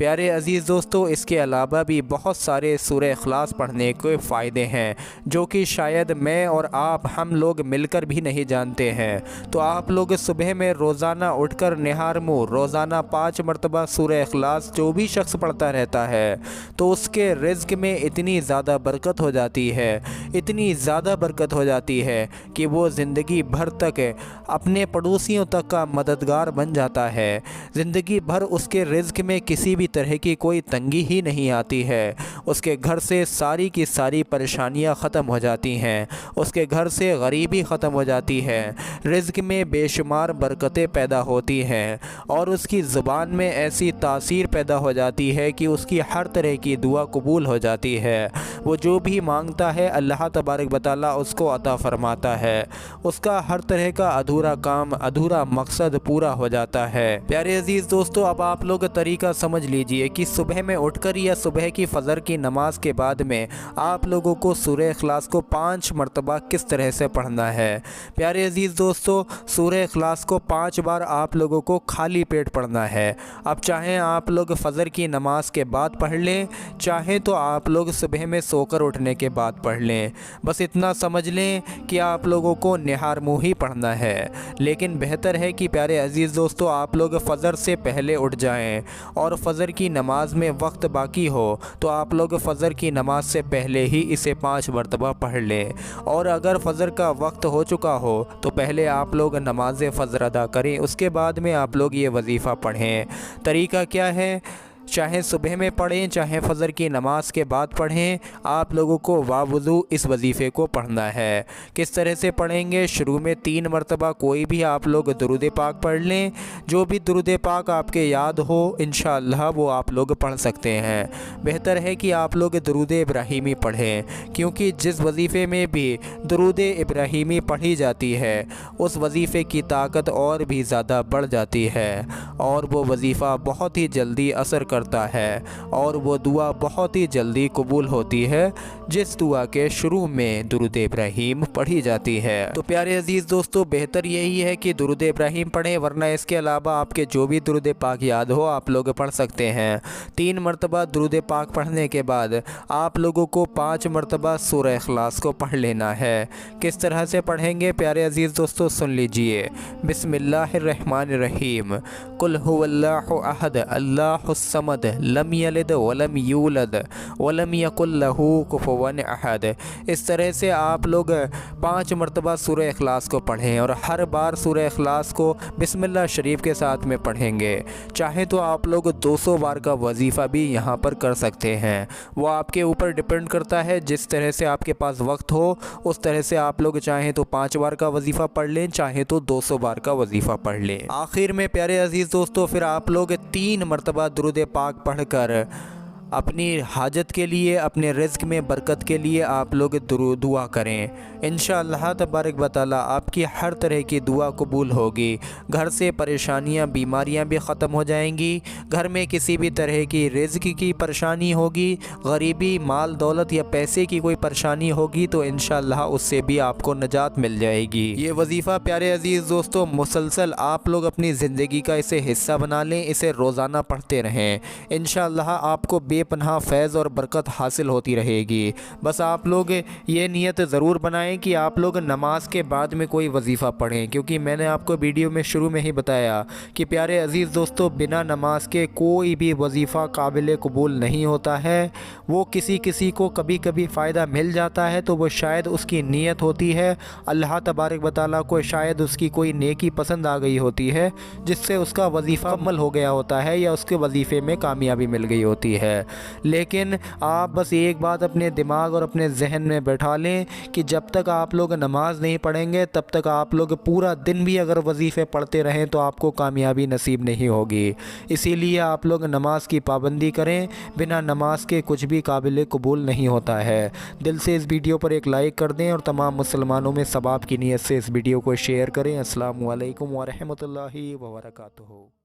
پیارے عزیز دوستو، اس کے علاوہ بھی بہت سارے سورہ اخلاص پڑھنے کے فائدے ہیں جو کہ شاید میں اور آپ ہم لوگ مل کر بھی نہیں جانتے ہیں۔ تو آپ لوگ صبح میں روزانہ اٹھ کر نہار منہ روزانہ 5 مرتبہ سورہ اخلاص جو بھی شخص پڑھتا رہتا ہے تو اس کے رزق میں اتنی زیادہ برکت ہو جاتی ہے، اتنی زیادہ برکت ہو جاتی ہے کہ وہ زندگی بھر تک اپنے پڑوسیوں تک کا مددگار بن جاتا ہے۔ زندگی بھر اس کے رزق میں کسی بھی طرح کی کوئی تنگی ہی نہیں آتی ہے۔ اس کے گھر سے ساری کی ساری پریشانیاں ختم ہو جاتی ہیں، اس کے گھر سے غریبی ختم ہو جاتی ہے، رزق میں بے شمار برکتیں پیدا ہوتی ہیں اور اس کی زبان میں ایسی تاثیر پیدا ہو جاتی ہے کہ اس کی ہر طرح کی دعا قبول ہو جاتی ہے۔ وہ جو بھی مانگتا ہے اللہ تبارک و تعالیٰ اس کو عطا فرماتا ہے، اس کا ہر طرح کا ادھورا کام، ادھورا مقصد پورا ہو جاتا ہے۔ پیارے عزیز دوستو، اب آپ لوگ طریقہ سمجھ لیجئے کہ صبح میں اٹھ کر یا صبح کی فجر کی نماز کے بعد میں آپ لوگوں کو سورہ اخلاص کو 5 مرتبہ کس طرح سے پڑھنا ہے۔ پیارے عزیز دوستو، سورہ اخلاص کو 5 بار آپ لوگوں کو خالی پیٹ پڑھنا ہے۔ اب چاہیں آپ لوگ فجر کی نماز کے بعد پڑھ لیں، چاہیں تو آپ لوگ صبح میں سو کر اٹھنے کے بعد پڑھ لیں، بس اتنا سمجھ لیں کہ آپ لوگوں کو نہار منہ ہی پڑھنا ہے۔ لیکن بہتر ہے کہ پیارے عزیز دوستو آپ لوگ فجر سے پہلے اٹھ جائیں اور فجر کی نماز میں وقت باقی ہو تو آپ لوگ فجر کی نماز سے پہلے ہی اسے 5 مرتبہ پڑھ لیں، اور اگر فجر کا وقت ہو چکا ہو تو پہلے آپ لوگ نماز فجر ادا کریں، اس کے بعد میں آپ لوگ یہ وظیفہ پڑھیں۔ طریقہ کیا ہے؟ چاہے صبح میں پڑھیں چاہے فجر کی نماز کے بعد پڑھیں، آپ لوگوں کو باوضو اس وظیفے کو پڑھنا ہے۔ کس طرح سے پڑھیں گے؟ شروع میں 3 مرتبہ کوئی بھی آپ لوگ درود پاک پڑھ لیں، جو بھی درود پاک آپ کے یاد ہو انشاءاللہ وہ آپ لوگ پڑھ سکتے ہیں۔ بہتر ہے کہ آپ لوگ درود ابراہیمی پڑھیں، کیونکہ جس وظیفے میں بھی درود ابراہیمی پڑھی جاتی ہے اس وظیفے کی طاقت اور بھی زیادہ بڑھ جاتی ہے اور وہ وظیفہ بہت ہی جلدی اثر کرتا ہے اور وہ دعا بہت ہی جلدی قبول ہوتی ہے جس دعا کے شروع میں درود ابراہیم پڑھی جاتی ہے۔ تو پیارے عزیز دوستو، بہتر یہی ہے کہ درود ابراہیم پڑھیں، ورنہ اس کے علاوہ آپ کے جو بھی درود پاک یاد ہو آپ لوگ پڑھ سکتے ہیں۔ 3 مرتبہ درود پاک پڑھنے کے بعد آپ لوگوں کو 5 مرتبہ سورہ اخلاص کو پڑھ لینا ہے۔ کس طرح سے پڑھیں گے پیارے عزیز دوستو؟ سن لیجئے۔ بسم اللہ الرحمن الرحیم، قل هو اللہ احد اللہ الصمد لم یلد ولم یولد ولم یکن لہ کفوا احد۔ اس طرح سے آپ لوگ 5 مرتبہ سورہ اخلاص کو پڑھیں اور ہر بار سورہ اخلاص کو بسم اللہ شریف کے ساتھ میں پڑھیں گے۔ چاہے تو آپ لوگ 200 بار کا وظیفہ بھی یہاں پر کر سکتے ہیں، وہ آپ کے اوپر ڈیپینڈ کرتا ہے، جس طرح سے آپ کے پاس وقت ہو اس طرح سے آپ لوگ چاہیں تو 5 بار کا وظیفہ پڑھ لیں، چاہیں تو 200 بار کا وظیفہ پڑھ لیں۔ آخر میں پیارے عزیز دوستو پھر آپ لوگ 3 مرتبہ درود پاک پڑھ کر اپنی حاجت کے لیے، اپنے رزق میں برکت کے لیے آپ لوگ دعا کریں۔ انشاءاللہ تبارک و تعالیٰ آپ کی ہر طرح کی دعا قبول ہوگی، گھر سے پریشانیاں بیماریاں بھی ختم ہو جائیں گی، گھر میں کسی بھی طرح کی رزق کی پریشانی ہوگی، غریبی، مال دولت یا پیسے کی کوئی پریشانی ہوگی تو انشاءاللہ اس سے بھی آپ کو نجات مل جائے گی۔ یہ وظیفہ پیارے عزیز دوستو مسلسل آپ لوگ اپنی زندگی کا اسے حصہ بنا لیں، اسے روزانہ پڑھتے رہیں، انشاءاللہ آپ کو بے پناہ فیض اور برکت حاصل ہوتی رہے گی۔ بس آپ لوگ یہ نیت ضرور بنائیں کہ آپ لوگ نماز کے بعد میں کوئی وظیفہ پڑھیں، کیونکہ میں نے آپ کو ویڈیو میں شروع میں ہی بتایا کہ پیارے عزیز دوستو بنا نماز کے کوئی بھی وظیفہ قابل قبول نہیں ہوتا ہے۔ وہ کسی کو کبھی کبھی فائدہ مل جاتا ہے تو وہ شاید اس کی نیت ہوتی ہے، اللہ تبارک و تعالیٰ کو شاید اس کی کوئی نیکی پسند آ گئی ہوتی ہے جس سے اس کا وظیفہ مکمل ہو گیا ہوتا ہے یا اس کے وظیفے میں کامیابی مل گئی ہوتی ہے۔ لیکن آپ بس ایک بات اپنے دماغ اور اپنے ذہن میں بیٹھا لیں کہ جب تک آپ لوگ نماز نہیں پڑھیں گے تب تک آپ لوگ پورا دن بھی اگر وظیفے پڑھتے رہیں تو آپ کو کامیابی نصیب نہیں ہوگی۔ اسی لیے آپ لوگ نماز کی پابندی کریں، بنا نماز کے کچھ بھی قابل قبول نہیں ہوتا ہے۔ دل سے اس ویڈیو پر ایک لائک کر دیں اور تمام مسلمانوں میں ثواب کی نیت سے اس ویڈیو کو شیئر کریں۔ السلام علیکم ورحمۃ اللہ وبرکاتہ۔